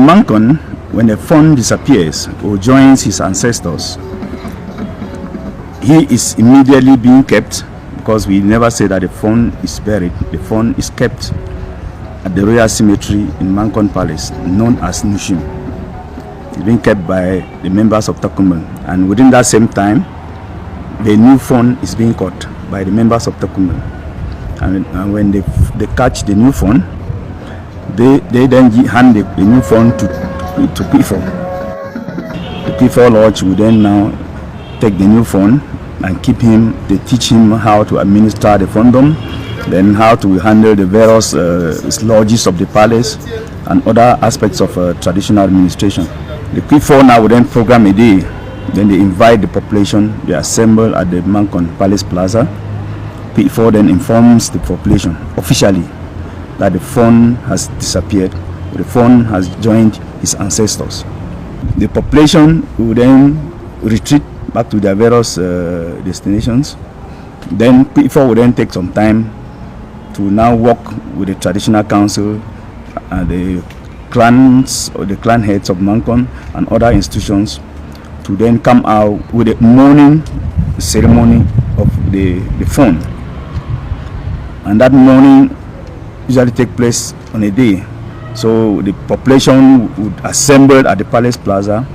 Mankon, when a fawn disappears or joins his ancestors, he is immediately being kept, because we never say that the fawn is buried. The fawn is kept at the royal cemetery in Mankon Palace, known as Nukwi. It's being kept by the members of Takumbel, and within that same time, the new fawn is being caught by the members of Takumbel. And when they catch the new fawn, they then hand the new fawn to Kwifo. The Kwifo Lodge will then now take the new fawn and keep him. They teach him how to administer the fawndom, then how to handle the various lodges of the palace and other aspects of traditional administration. The Kwifo now will then program a day. Then they invite the population. They assemble at the Mankon Palace Plaza. Kwifo then informs the population officially that the fawn has disappeared. The fawn has joined his ancestors. The population will then retreat back to their various destinations. Then Kwifo will then take some time to now work with the traditional council and the clans or the clan heads of Mankon and other institutions to then come out with a mourning ceremony of the fawn. And that mourning usually takes place on a day. So the population would assemble at the Palace Plaza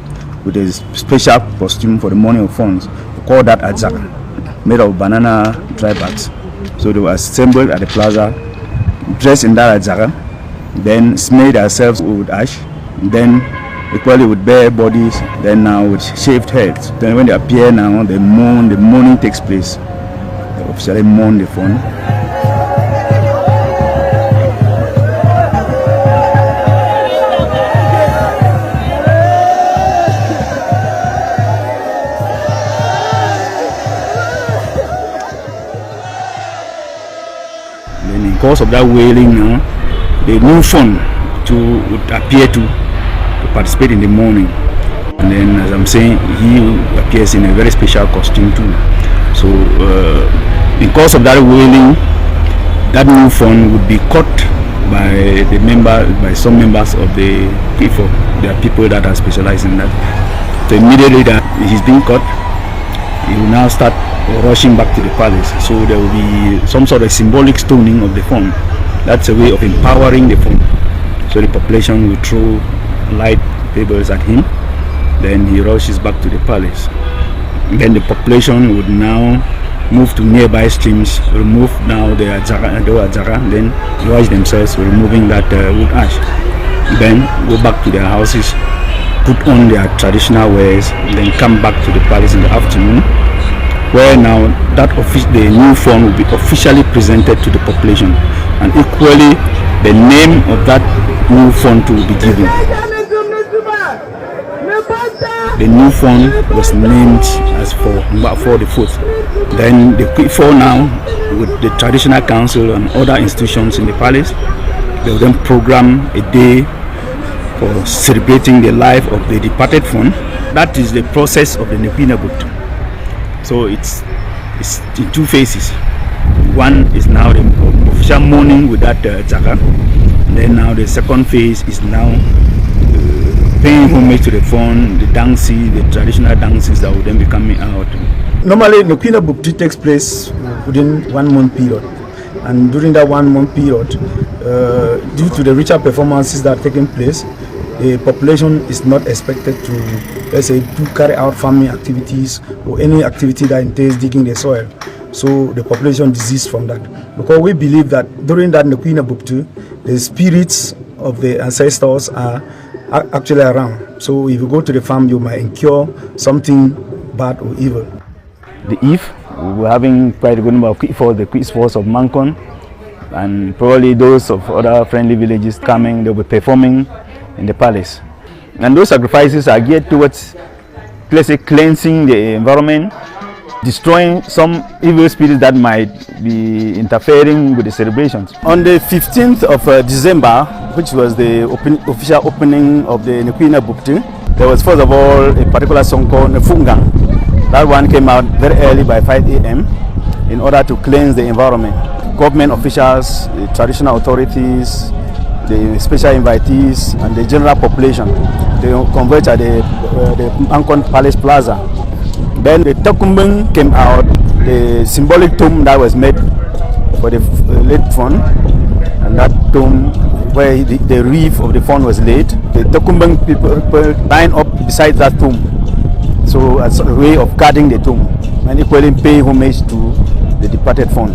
with a special costume for the mourning of fawns. We call that Azaka, made of banana dry bags. So they were assembled at the plaza, dressed in that Azaka, then smear themselves with ash, then equally with bare bodies, then now with shaved heads. Then when they appear now, they mourn, the mourning takes place. They officially mourn the fawn. Then in course of that wailing now, the new fawn would appear to participate in the mourning. And then, as I'm saying, he appears in a very special costume too. So in course of that wailing, that new fawn would be caught by some members of the Kwifo. There are people that are specialized in that. So immediately that he's being caught, he will now start rushing back to the palace. So there will be some sort of symbolic stoning of the fawn. That's a way of empowering the fawn. So the population will throw light pebbles at him, then he rushes back to the palace. Then the population would now move to nearby streams, remove now the Azara, then wash themselves, removing that wood ash. Then go back to their houses, put on their traditional wares, then come back to the palace in the afternoon, where now the new fawn will be officially presented to the population, and equally the name of that new fawn will be given. The new fawn was named as for Angwafo the fourth. Then the Kwifo now, with the traditional council and other institutions in the palace, they will then program a day for celebrating the life of the departed fawn. That is the process of the Nikwi. So it's in two phases. One is now the official mourning with that Zaka. Then now the second phase is now paying homage to the fawn, the dances, the traditional dances that will then be coming out. Normally, Nikwi Abubte takes place within 1 month period, and during that 1 month period, due to the ritual performances that are taking place, the population is not expected to, let's say, to carry out farming activities or any activity that entails digging the soil. So the population desists from that, because we believe that during that Nikwi Abubte, the spirits of the ancestors are actually around. So if you go to the farm, you might incur something bad or evil. The eve, we're having quite a good number of Kwifo, the Kwifos of Mankon, and probably those of other friendly villages coming. They'll be performing in the palace, and those sacrifices are geared towards, let's say, cleansing the environment, destroying some evil spirits that might be interfering with the celebrations. On the 15th of December, which was the official opening of the Nikwi Abubte, there was first of all a particular song called Nefungang. That one came out very early by 5 a.m. in order to cleanse the environment. Government officials, the traditional authorities, the special invitees and the general population. They converge at the Mankon Palace Plaza. Then the Tokumbung came out, the symbolic tomb that was made for the late Fon, and that tomb where the reef of the Fon was laid. The Tokumbung people line up beside that tomb, so as a way of guarding the tomb and equally pay homage to the departed Fon.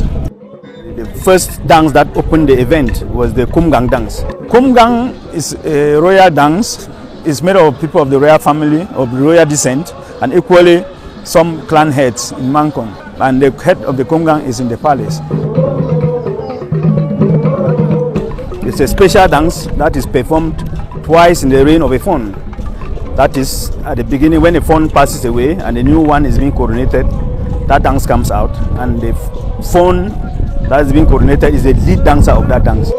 The first dance that opened the event was the Kumgang dance. Kumgang is a royal dance. It's made of people of the royal family, of royal descent, and equally some clan heads in Mankon. And the head of the Kumgang is in the palace. It's a special dance that is performed twice in the reign of a Fon. That is at the beginning when a Fon passes away and a new one is being coronated. That dance comes out, and the Fon that is being coronated is the lead dancer of that dance.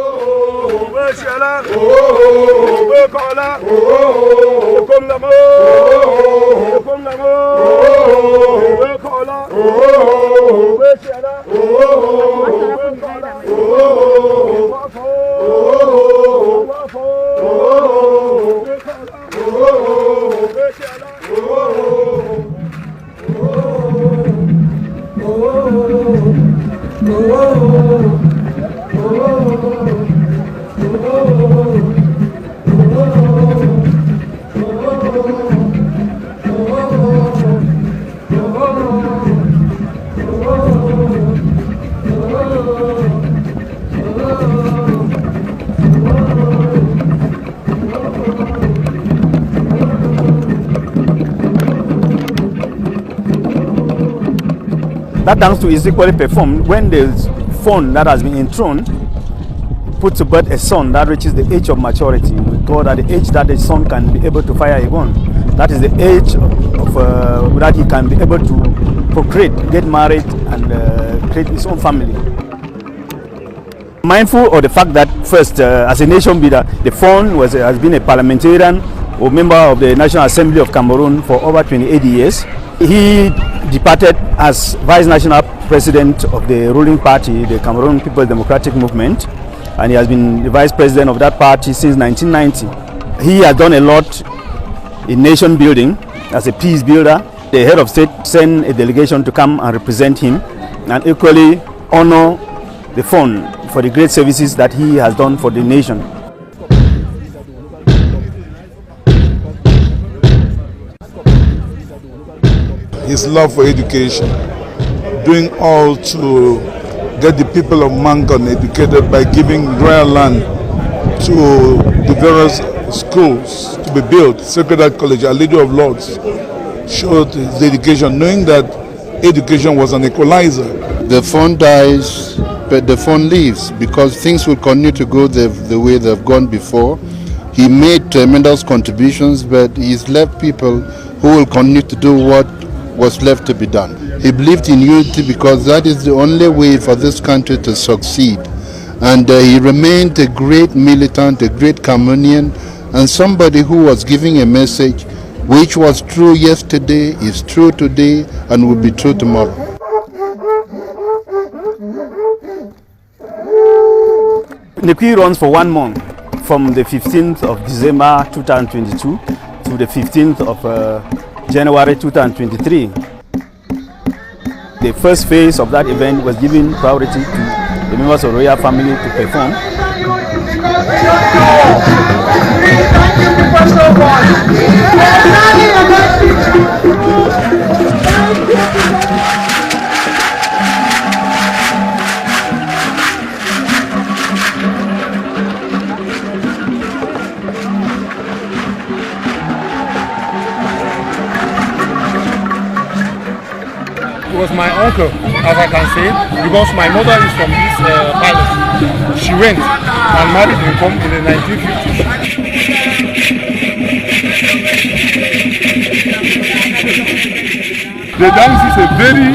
That dance too is equally performed when the Fon that has been enthroned puts to birth a son that reaches the age of maturity. We call that the age that the son can be able to fire a gun. That is the age of that he can be able to procreate, get married, and create his own family. Mindful of the fact that first, as a nation builder, the Fon has been a parliamentarian or member of the National Assembly of Cameroon for over 28 years. He departed as Vice National President of the ruling party, the Cameroon People's Democratic Movement, and he has been the Vice President of that party since 1990. He has done a lot in nation building as a peace builder. The head of state sent a delegation to come and represent him and equally honor the Fon for the great services that he has done for the nation. His love for education, doing all to get the people of Mankon educated by giving royal land to the various schools to be built. Sacred Heart College, Our Lady of Lords, showed his dedication, knowing that education was an equalizer. The Fon dies, but the Fon lives because things will continue to go the way they've gone before. He made tremendous contributions, but he's left people who will continue to do what was left to be done. He believed in unity because that is the only way for this country to succeed. And he remained a great militant, a great Cameroonian, and somebody who was giving a message which was true yesterday, is true today, and will be true tomorrow. Nikwi runs for 1 month, from the 15th of December 2022 to the 15th of January 2023. The first phase of that event was giving priority to the members of the royal family to perform. It was my uncle, as I can say, because my mother is from this palace. She went and married him in the 1950s. The dance is a very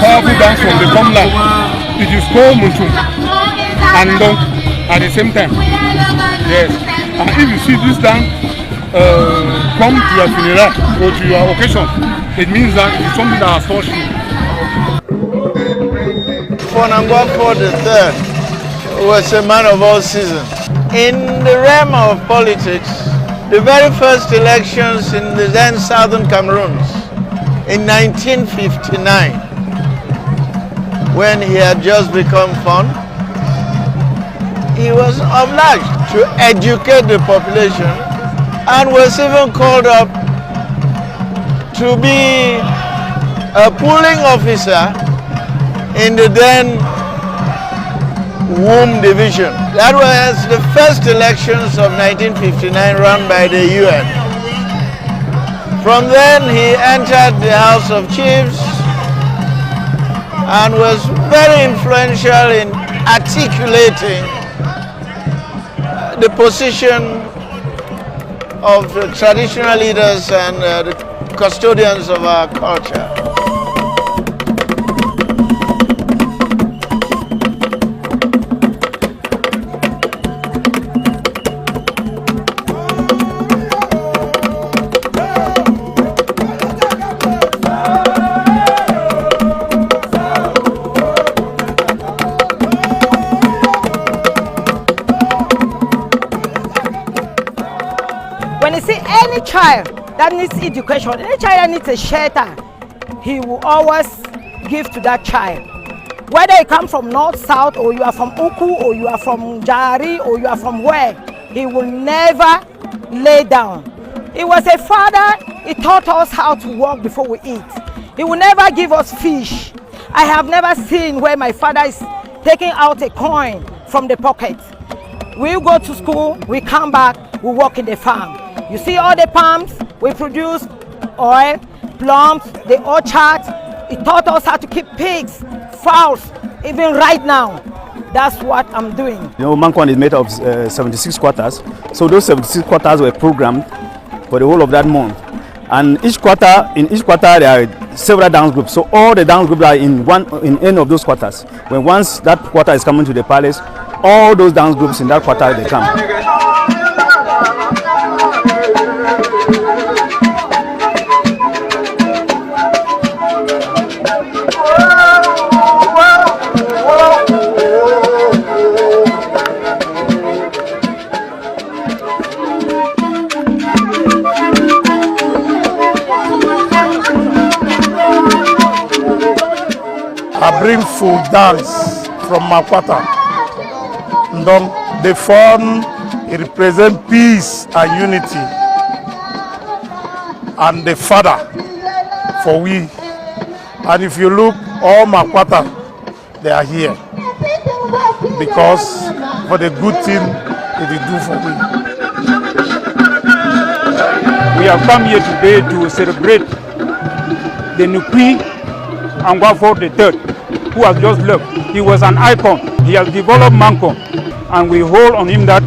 powerful dance from the homeland. It is called Munchum and Dong at the same time. Yes. And if you see this dance come to your funeral or to your occasion, it means that it's something that has touched you. For Angwafo III was a man of all seasons. In the realm of politics, the very first elections in the then southern Cameroon in 1959, when he had just become Fon, he was obliged to educate the population and was even called up to be a polling officer in the then Womb Division. That was the first elections of 1959 run by the UN. From then he entered the House of Chiefs and was very influential in articulating the position of the traditional leaders and the custodians of our culture. When you see any child that needs education, any child that needs a shelter, he will always give to that child. Whether you come from north, south, or you are from Uku, or you are from Jari, or you are from where, he will never lay down. He was a father, he taught us how to walk before we eat. He will never give us fish. I have never seen where my father is taking out a coin from the pocket. We go to school, we come back, we work in the farm. You see all the palms, we produce oil, plums, the orchard. He taught us how to keep pigs, fowls, even right now. That's what I'm doing. You know, Mankon is made of 76 quarters. So those 76 quarters were programmed for the whole of that month. And in each quarter there are several dance groups. So all the dance groups are in any of those quarters. When once that quarter is coming to the palace, all those dance groups in that quarter, they come. I bring food dance from Makwata. The fun, it represents peace and unity. And the father for we. And if you look, all Makwata, they are here. Because for the good thing that they do for we. We have come here today to celebrate the Nukwi Angwafo III, who has just left. He was an icon. He has developed Mankon, and we hold on him that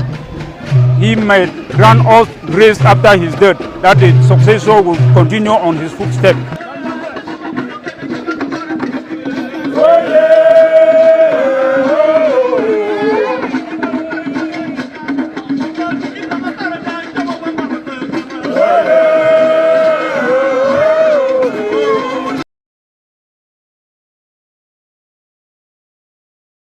he may grant us grace after his death, that the successor will continue on his footsteps.